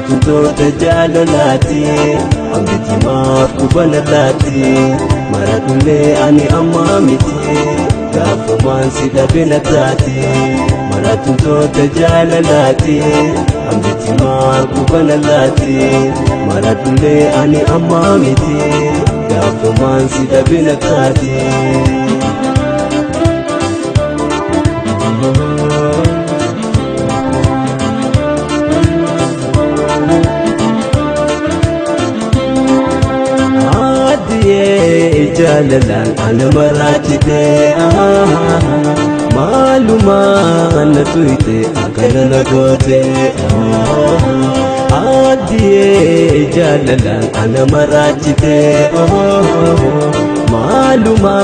Maratu toota jaalalaati Ambiti maaf kubanalaati Maratullee ani amma miti Gaafumaan si dhabina taati Maratu toota jaalalaati Ambiti maaf kubanalaati Maratullee ani amma miti Gaafumaan si dhabina taati Jalalan ana maratite maluma ana tuite akana nagote adiye jalalan ana maratite maluma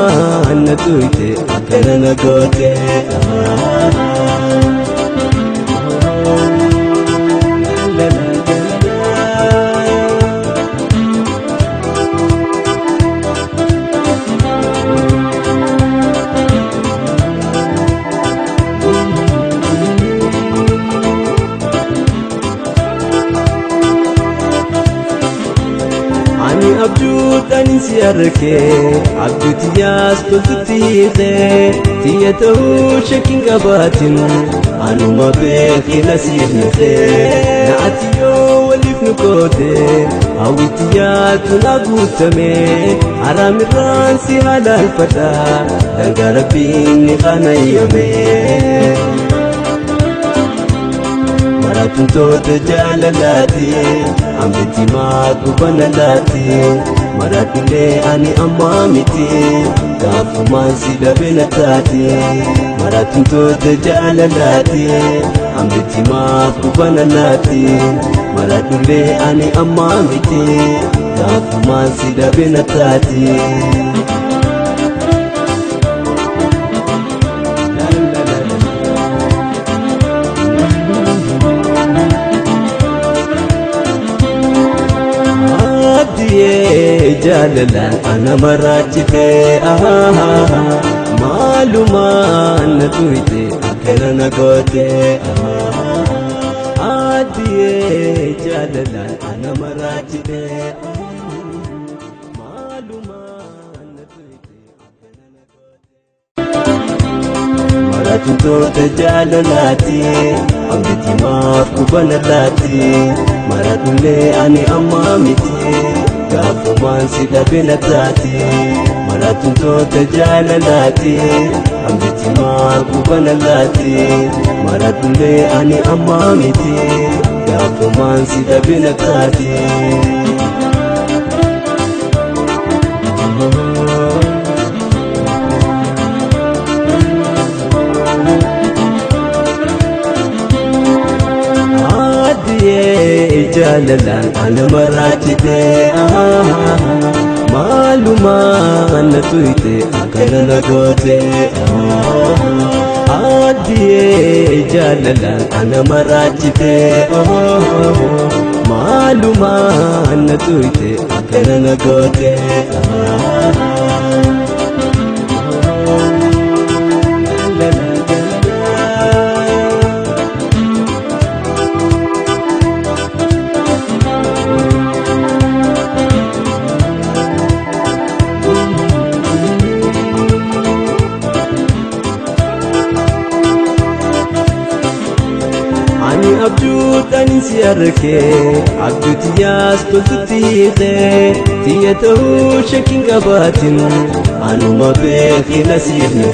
ana tuite akana nagote Abdut ani siarke abdut yas tultite tiyatu shakin gabatin anuma be nasibne naatiyo walif nukote awitiyatu nagutame aramiran si halal fata dangarabin khanayame Maratu toota jaalalaati Ambiti maaf kubanalaati Maratullee ani amma miti Gaafumaan si dhabina taati Maratu toota jaalalaati Ambiti maaf kubanalaati Maratullee ani amma miti Gaafumaan si dhabina taati Jalalan ana maratite maluma ana tuite akana nagote adiye jalalan ana maratite maluma ana tuite akana nagote Maratu toota jaalalaati Ambiti maaf kubanalaati Maratullee ani amma miti Gaafumaan si dhabina taati Maratu toota jaalalaati Ambiti maaf kubanalaati Maratullee ani amma miti Gaafumaan si dhabina taati Jalalan ana maratite maluma ana tuite akana nagote adiye jalalan ana maratite maluma ana tuite akana nagote Abdut ani siarke abdut yas tultite tiyatu shakin gabatin anuma be nasibne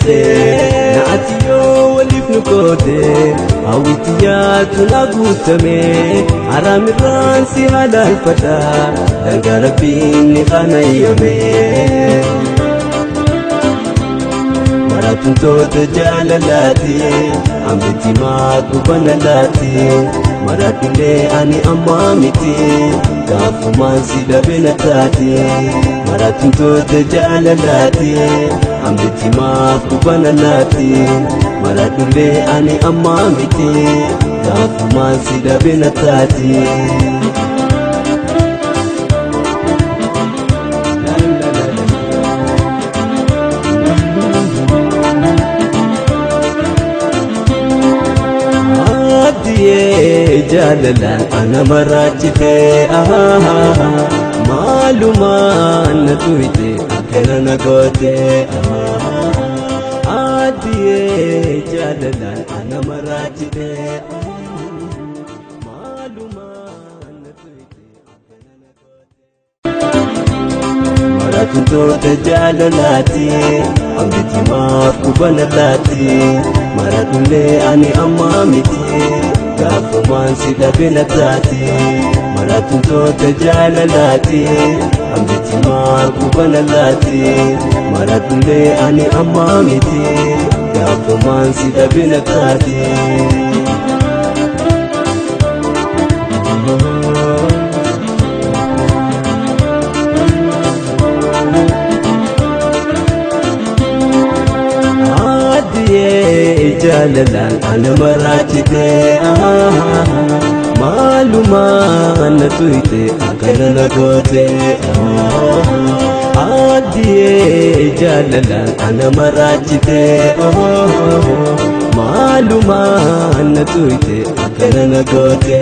naatiyo walif nukote awitiyatu nagutame aramiran si halal fata dangarabin khanayame Maratu toota jaalalaati Ambiti maaf kubanalaati Maratullee ani amma miti Gaafumaan si dhabina taati Maratu toota jaalalaati Ambiti maaf kubanalaati Maratullee ani amma miti Gaafumaan si dhabina taati jaalalaan ana maraachite maalumaan na tuyte akkana na goote addiyee jaalalaan ana maraachite maalumaan na tuyte akkana na goote maratuntoota jaalalaati hambiti maaf kubanalaati maratullee ani ammaa miti gaafumaan si dhabina taati maratuntoota jaalalaati hambiti maaf kubanalaati maratullee ani ammaa miti gaafumaan si dhabina taati jaalalaan ana maraachite maalumaan na tuyte akkana na goote addiyee jaalalaan ana maraachite maalumaan na tuyte akkana na goote